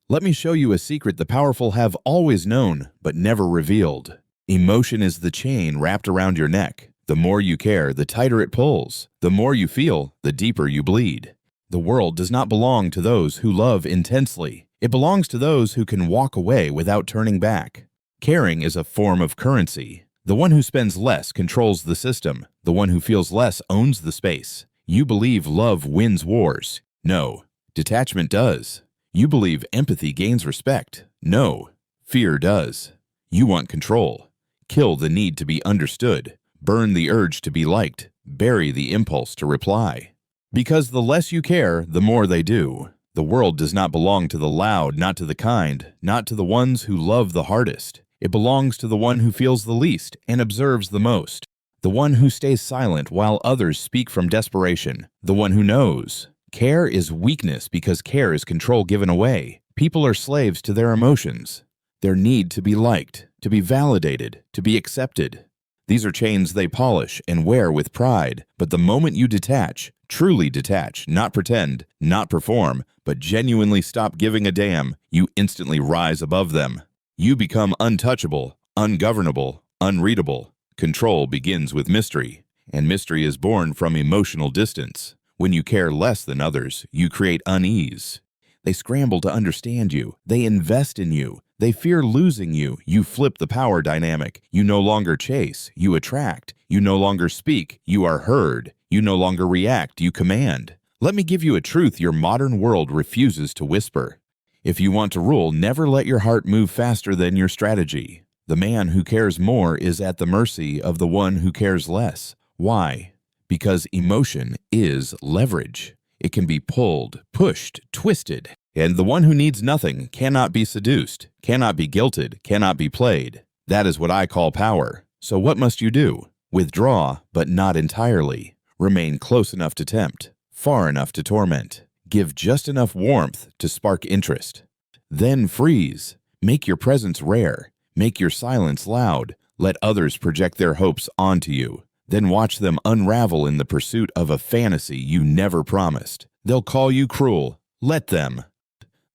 Let me show you a secret the powerful have always known, but never revealed. Emotion is the chain wrapped around your neck. The more you care, the tighter it pulls. The more you feel, the deeper you bleed. The world does not belong to those who love intensely. It belongs to those who can walk away without turning back. Caring is a form of currency. The one who spends less controls the system. The one who feels less owns the space. You believe love wins wars. No, detachment does. You believe empathy gains respect. No, fear does. You want control. Kill the need to be understood. Burn the urge to be liked. Bury the impulse to reply. Because the less you care, the more they do. The world does not belong to the loud, not to the kind, not to the ones who love the hardest. It belongs to the one who feels the least and observes the most. The one who stays silent while others speak from desperation. The one who knows. Care is weakness because care is control given away. People are slaves to their emotions. Their need to be liked, to be validated, to be accepted. These are chains they polish and wear with pride, but the moment you detach, truly detach, not pretend, not perform, but genuinely stop giving a damn, you instantly rise above them. You become untouchable, ungovernable, unreadable. Control begins with mystery, and mystery is born from emotional distance. When you care less than others, you create unease. They scramble to understand you. They invest in you. They fear losing you. You flip the power dynamic. You no longer chase. You attract. You no longer speak. You are heard. You no longer react. You command. Let me give you a truth your modern world refuses to whisper. If you want to rule, never let your heart move faster than your strategy. The man who cares more is at the mercy of the one who cares less. Why? Because emotion is leverage. It can be pulled, pushed, twisted, and the one who needs nothing cannot be seduced, cannot be guilted, cannot be played. That is what I call power. So what must you do? Withdraw, but not entirely. Remain close enough to tempt, far enough to torment. Give just enough warmth to spark interest. Then freeze. Make your presence rare. Make your silence loud. Let others project their hopes onto you. Then watch them unravel in the pursuit of a fantasy you never promised. They'll call you cruel. Let them.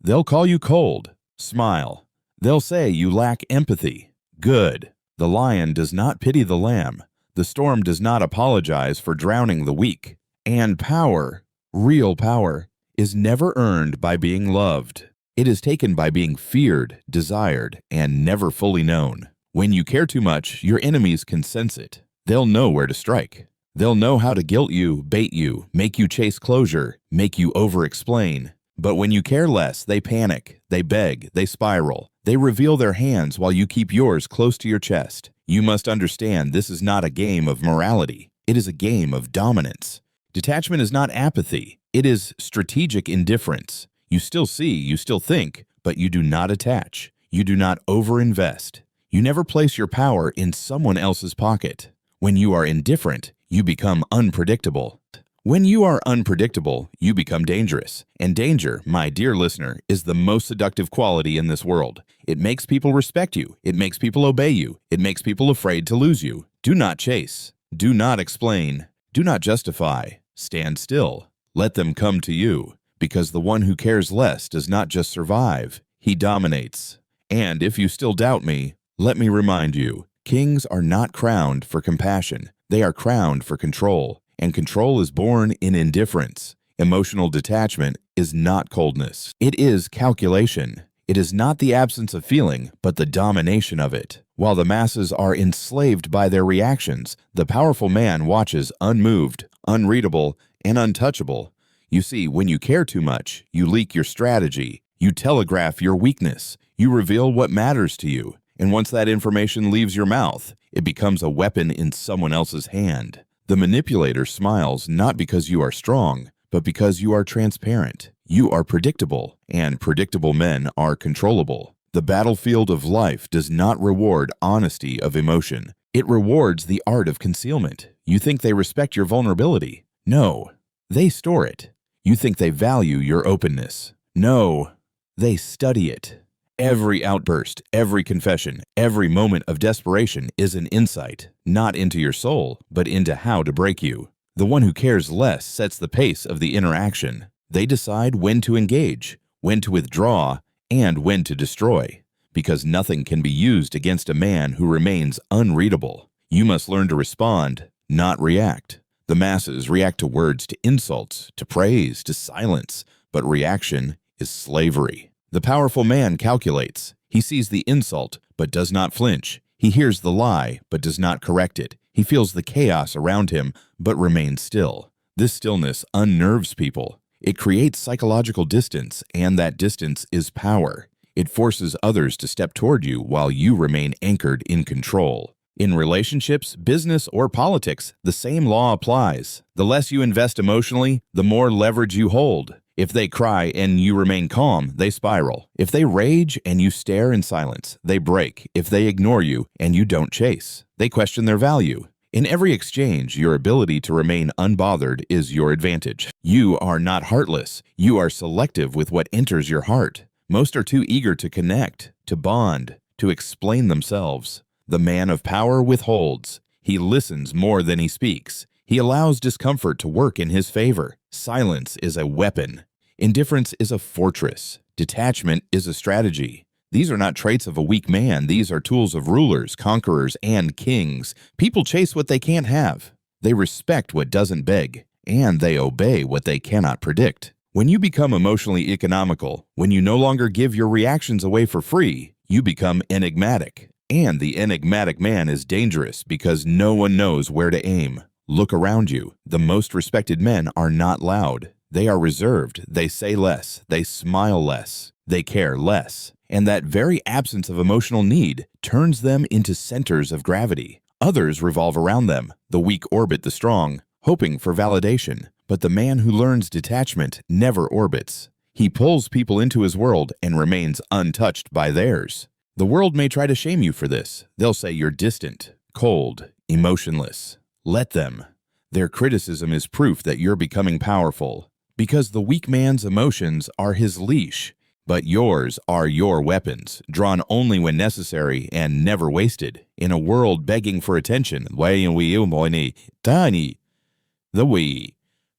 They'll call you cold. Smile. They'll say you lack empathy. Good. The lion does not pity the lamb. The storm does not apologize for drowning the weak. And power, real power, is never earned by being loved. It is taken by being feared, desired, and never fully known. When you care too much, your enemies can sense it. They'll know where to strike. They'll know how to guilt you, bait you, make you chase closure, make you over-explain. But when you care less, they panic, they beg, they spiral. They reveal their hands while you keep yours close to your chest. You must understand this is not a game of morality. It is a game of dominance. Detachment is not apathy. It is strategic indifference. You still see, you still think, but you do not attach. You do not overinvest. You never place your power in someone else's pocket. When you are indifferent, you become unpredictable. When you are unpredictable, you become dangerous. And danger, my dear listener, is the most seductive quality in this world. It makes people respect you. It makes people obey you. It makes people afraid to lose you. Do not chase. Do not explain. Do not justify. Stand still. Let them come to you. Because the one who cares less does not just survive, he dominates. And if you still doubt me, let me remind you, kings are not crowned for compassion. They are crowned for control. And control is born in indifference. Emotional detachment is not coldness. It is calculation. It is not the absence of feeling, but the domination of it. While the masses are enslaved by their reactions, the powerful man watches unmoved, unreadable, and untouchable. You see, when you care too much, you leak your strategy. You telegraph your weakness. You reveal what matters to you. And once that information leaves your mouth, it becomes a weapon in someone else's hand. The manipulator smiles not because you are strong, but because you are transparent. You are predictable, and predictable men are controllable. The battlefield of life does not reward honesty of emotion. It rewards the art of concealment. You think they respect your vulnerability? No, they store it. You think they value your openness? No, they study it. Every outburst, every confession, every moment of desperation is an insight, not into your soul, but into how to break you. The one who cares less sets the pace of the interaction. They decide when to engage, when to withdraw, and when to destroy. Because nothing can be used against a man who remains unreadable. You must learn to respond, not react. The masses react to words, to insults, to praise, to silence, but reaction is slavery. The powerful man calculates. He sees the insult, but does not flinch. He hears the lie, but does not correct it. He feels the chaos around him, but remains still. This stillness unnerves people. It creates psychological distance, and that distance is power. It forces others to step toward you while you remain anchored in control. In relationships, business, or politics, the same law applies. The less you invest emotionally, the more leverage you hold. If they cry and you remain calm, they spiral. If they rage and you stare in silence, they break. If they ignore you and you don't chase, they question their value. In every exchange, your ability to remain unbothered is your advantage. You are not heartless. You are selective with what enters your heart. Most are too eager to connect, to bond, to explain themselves. The man of power withholds. He listens more than he speaks. He allows discomfort to work in his favor. Silence is a weapon. Indifference is a fortress. Detachment is a strategy. These are not traits of a weak man. These are tools of rulers, conquerors, and kings. People chase what they can't have. They respect what doesn't beg, and they obey what they cannot predict. When you become emotionally economical, when you no longer give your reactions away for free, you become enigmatic. And the enigmatic man is dangerous because no one knows where to aim. Look around you. The most respected men are not loud. They are reserved. They say less. They smile less. They care less. And that very absence of emotional need turns them into centers of gravity. Others revolve around them. The weak orbit the strong, hoping for validation. But the man who learns detachment never orbits. He pulls people into his world and remains untouched by theirs. The world may try to shame you for this. They'll say you're distant, cold, emotionless. Let them. Their criticism is proof that you're becoming powerful. Because the weak man's emotions are his leash, but yours are your weapons, drawn only when necessary and never wasted. In a world begging for attention,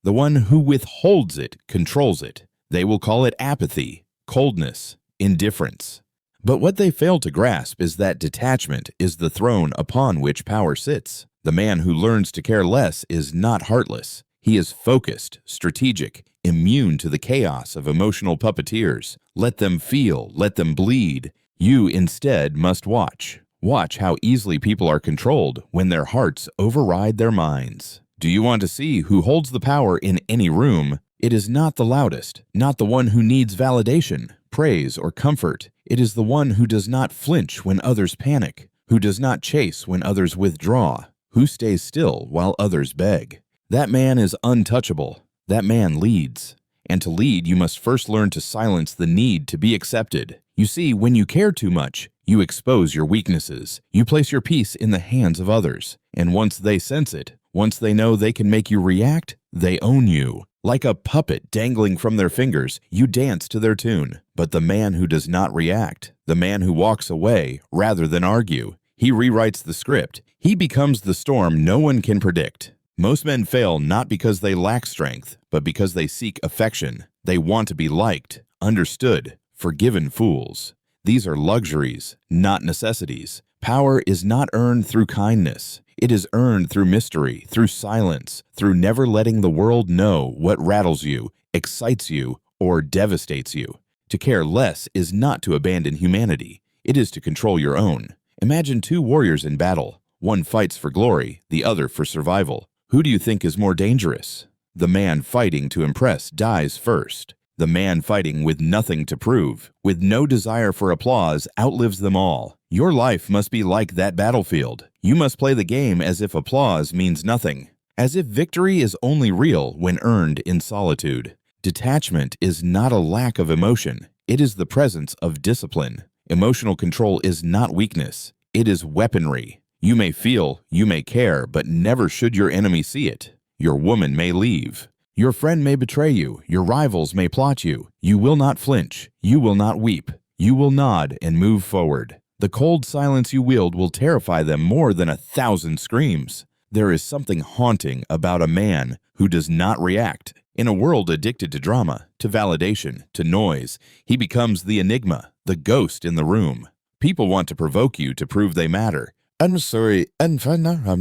the one who withholds it controls it. They will call it apathy, coldness, indifference. But what they fail to grasp is that detachment is the throne upon which power sits. The man who learns to care less is not heartless. He is focused, strategic, immune to the chaos of emotional puppeteers. Let them feel, let them bleed. You instead must watch. Watch how easily people are controlled when their hearts override their minds. Do you want to see who holds the power in any room? It is not the loudest, not the one who needs validation, praise, or comfort. It is the one who does not flinch when others panic, who does not chase when others withdraw, who stays still while others beg. That man is untouchable. That man leads. And to lead, you must first learn to silence the need to be accepted. You see, when you care too much, you expose your weaknesses. You place your peace in the hands of others. And once they sense it, once they know they can make you react, they own you. Like a puppet dangling from their fingers, you dance to their tune. But the man who does not react, the man who walks away rather than argue, he rewrites the script. He becomes the storm no one can predict. Most men fail not because they lack strength, but because they seek affection. They want to be liked, understood, forgiven fools. These are luxuries, not necessities. Power is not earned through kindness. It is earned through mystery, through silence, through never letting the world know what rattles you, excites you, or devastates you. To care less is not to abandon humanity. It is to control your own. Imagine two warriors in battle. One fights for glory, the other for survival. Who do you think is more dangerous? The man fighting to impress dies first. The man fighting with nothing to prove, with no desire for applause, outlives them all. Your life must be like that battlefield. You must play the game as if applause means nothing, as if victory is only real when earned in solitude. Detachment is not a lack of emotion. It is the presence of discipline. Emotional control is not weakness. It is weaponry. You may feel, you may care, but never should your enemy see it. Your woman may leave. Your friend may betray you. Your rivals may plot you. You will not flinch. You will not weep. You will nod and move forward. The cold silence you wield will terrify them more than 1,000 screams. There is something haunting about a man who does not react. In a world addicted to drama, to validation, to noise, he becomes the enigma, the ghost in the room. People want to provoke you to prove they matter. I'm sorry, I'm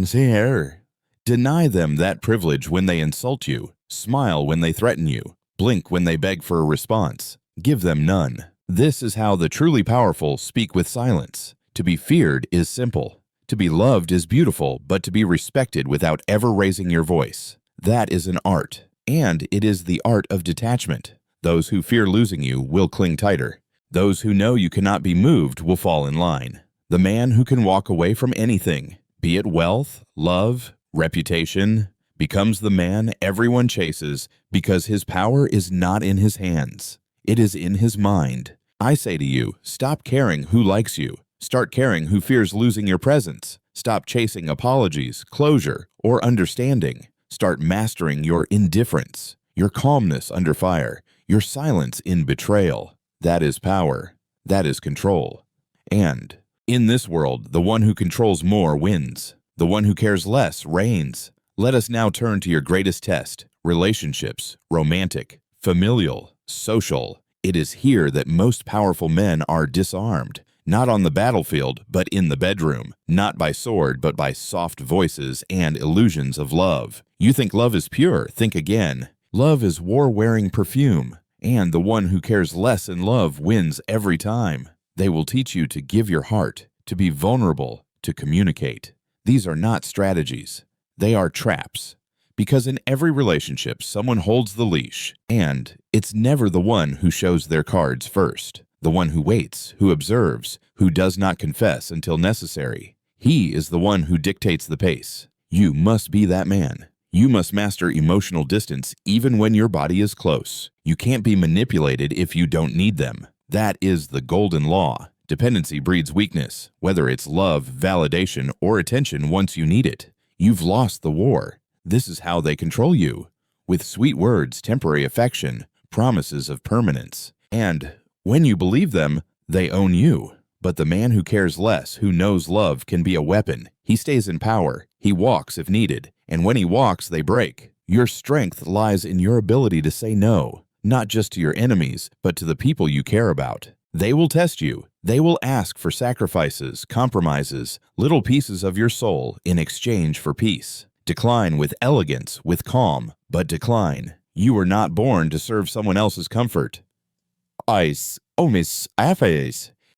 here. Deny them that privilege when they insult you. Smile when they threaten you. Blink when they beg for a response. Give them none. This is how the truly powerful speak with silence. To be feared is simple. To be loved is beautiful, but to be respected without ever raising your voice. That is an art, and it is the art of detachment. Those who fear losing you will cling tighter. Those who know you cannot be moved will fall in line. The man who can walk away from anything, be it wealth, love, reputation, becomes the man everyone chases because his power is not in his hands. It is in his mind. I say to you, stop caring who likes you. Start caring who fears losing your presence. Stop chasing apologies, closure, or understanding. Start mastering your indifference, your calmness under fire, your silence in betrayal. That is power. That is control. And in this world, the one who controls more wins. The one who cares less reigns. Let us now turn to your greatest test: relationships, romantic, familial, social. It is here that most powerful men are disarmed. Not on the battlefield, but in the bedroom. Not by sword, but by soft voices and illusions of love. You think love is pure? Think again. Love is war-wearing perfume, and the one who cares less in love wins every time. They will teach you to give your heart, to be vulnerable, to communicate. These are not strategies. They are traps. Because in every relationship, someone holds the leash, and it's never the one who shows their cards first. The one who waits, who observes, who does not confess until necessary. He is the one who dictates the pace. You must be that man. You must master emotional distance even when your body is close. You can't be manipulated if you don't need them. That is the golden law. Dependency breeds weakness, whether it's love, validation, or attention once you need it. You've lost the war. This is how they control you. With sweet words, temporary affection, promises of permanence. And when you believe them, they own you. But the man who cares less, who knows love can be a weapon. He stays in power. He walks if needed. And when he walks, they break. Your strength lies in your ability to say no, not just to your enemies, but to the people you care about. They will test you. They will ask for sacrifices, compromises, little pieces of your soul in exchange for peace. Decline with elegance, with calm, but decline. You were not born to serve someone else's comfort.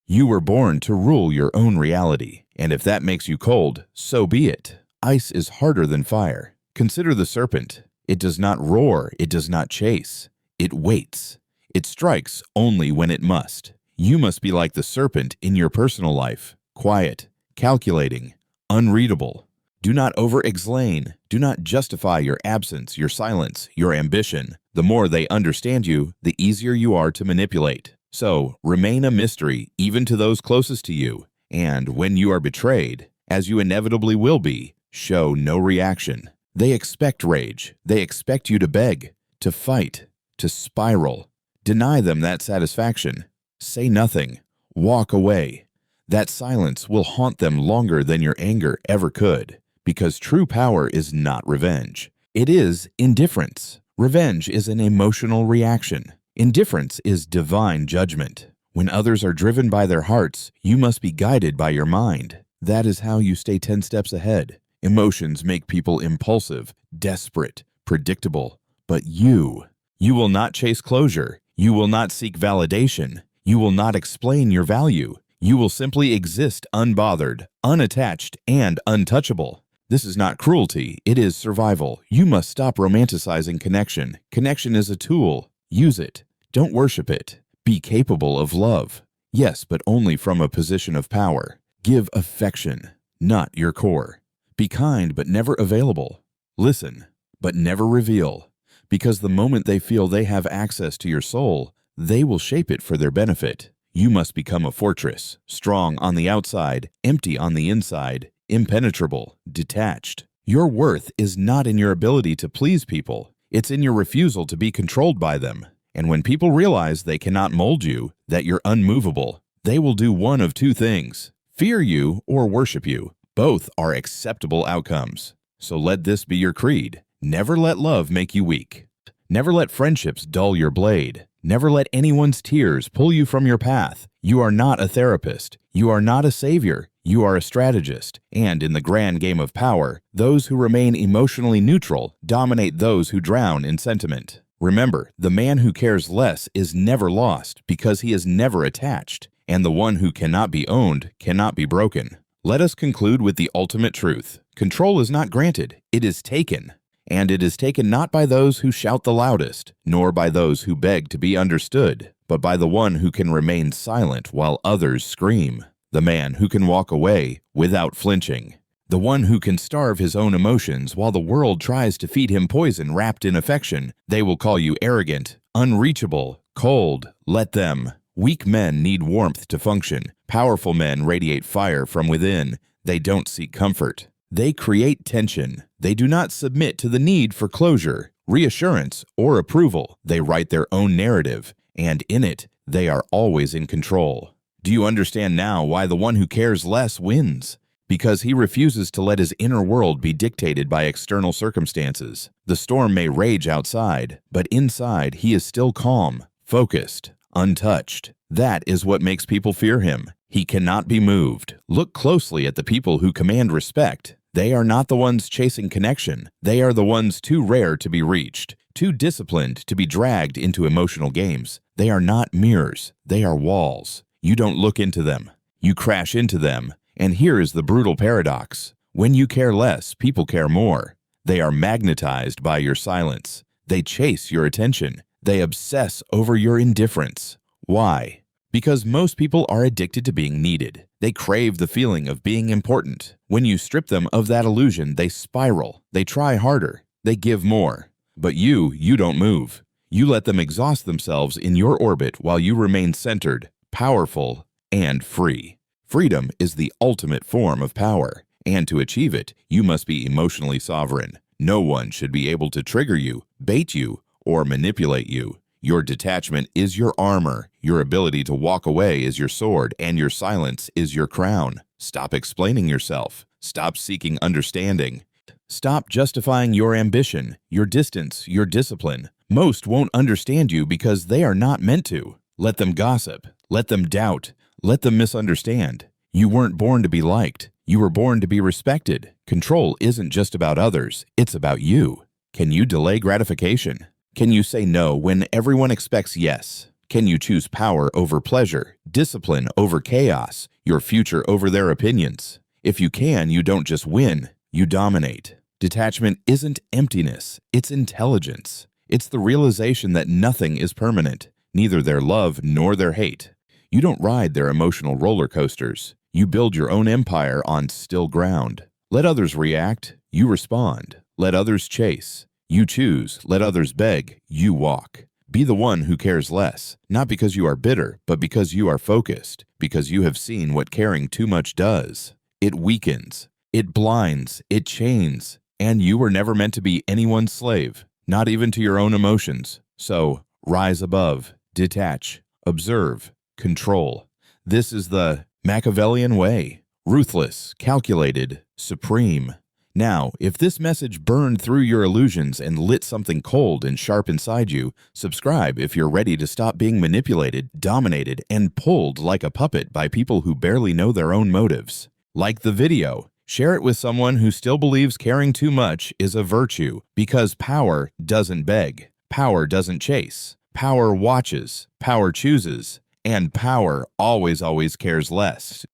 You were born to rule your own reality, and if that makes you cold, so be it. Ice is harder than fire. Consider the serpent. It does not roar, it does not chase. It waits. It strikes only when it must. You must be like the serpent in your personal life, quiet, calculating, unreadable. Do not over-explain. Do not justify your absence, your silence, your ambition. The more they understand you, the easier you are to manipulate. So, remain a mystery even to those closest to you. And when you are betrayed, as you inevitably will be, show no reaction. They expect rage. They expect you to beg, to fight, to spiral. Deny them that satisfaction. Say nothing. Walk away. That silence will haunt them longer than your anger ever could. Because true power is not revenge. It is indifference. Revenge is an emotional reaction. Indifference is divine judgment. When others are driven by their hearts, you must be guided by your mind. That is how you stay 10 steps ahead. Emotions make people impulsive, desperate, predictable. But you will not chase closure. You will not seek validation. You will not explain your value. You will simply exist unbothered, unattached, and untouchable. This is not cruelty, it is survival. You must stop romanticizing connection. Connection is a tool. Use it. Don't worship it. Be capable of love. Yes, but only from a position of power. Give affection, not your core. Be kind, but never available. Listen, but never reveal. Because the moment they feel they have access to your soul, they will shape it for their benefit. You must become a fortress, strong on the outside, empty on the inside, impenetrable, detached. Your worth is not in your ability to please people. It's in your refusal to be controlled by them. And when people realize they cannot mold you, that you're unmovable, they will do one of two things: fear you or worship you. Both are acceptable outcomes. So let this be your creed. Never let love make you weak. Never let friendships dull your blade. Never let anyone's tears pull you from your path. You are not a therapist. You are not a savior. You are a strategist. And in the grand game of power, those who remain emotionally neutral dominate those who drown in sentiment. Remember, the man who cares less is never lost because he is never attached, and the one who cannot be owned cannot be broken. Let us conclude with the ultimate truth. Control is not granted, it is taken. And it is taken not by those who shout the loudest, nor by those who beg to be understood, but by the one who can remain silent while others scream. The man who can walk away without flinching. The one who can starve his own emotions while the world tries to feed him poison wrapped in affection. They will call you arrogant, unreachable, cold. Let them. Weak men need warmth to function. Powerful men radiate fire from within. They don't seek comfort. They create tension. They do not submit to the need for closure, reassurance, or approval. They write their own narrative, and in it, they are always in control. Do you understand now why the one who cares less wins? Because he refuses to let his inner world be dictated by external circumstances. The storm may rage outside, but inside he is still calm, focused, untouched. That is what makes people fear him. He cannot be moved. Look closely at the people who command respect. They are not the ones chasing connection. They are the ones too rare to be reached, too disciplined to be dragged into emotional games. They are not mirrors. They are walls. You don't look into them. You crash into them. And here is the brutal paradox. When you care less, people care more. They are magnetized by your silence. They chase your attention. They obsess over your indifference. Why? Because most people are addicted to being needed. They crave the feeling of being important. When you strip them of that illusion, they spiral. They try harder. They give more. But you don't move. You let them exhaust themselves in your orbit while you remain centered, powerful, and free. Freedom is the ultimate form of power, and to achieve it, you must be emotionally sovereign. No one should be able to trigger you, bait you, or manipulate you. Your detachment is your armor, your ability to walk away is your sword, and your silence is your crown. Stop explaining yourself. Stop seeking understanding. Stop justifying your ambition, your distance, your discipline. Most won't understand you because they are not meant to. Let them gossip. Let them doubt. Let them misunderstand. You weren't born to be liked. You were born to be respected. Control isn't just about others. It's about you. Can you delay gratification? Can you say no when everyone expects yes? Can you choose power over pleasure, discipline over chaos, your future over their opinions? If you can, you don't just win, you dominate. Detachment isn't emptiness, it's intelligence. It's the realization that nothing is permanent, neither their love nor their hate. You don't ride their emotional roller coasters. You build your own empire on still ground. Let others react, you respond. Let others chase. You choose, let others beg, you walk. Be the one who cares less, not because you are bitter, but because you are focused, because you have seen what caring too much does. It weakens, it blinds, it chains, and you were never meant to be anyone's slave, not even to your own emotions. So, rise above, detach, observe, control. This is the Machiavellian way. Ruthless, calculated, supreme. Now, if this message burned through your illusions and lit something cold and sharp inside you, subscribe if you're ready to stop being manipulated, dominated, and pulled like a puppet by people who barely know their own motives. Like the video. Share it with someone who still believes caring too much is a virtue, because power doesn't beg, power doesn't chase, power watches, power chooses, and power always cares less.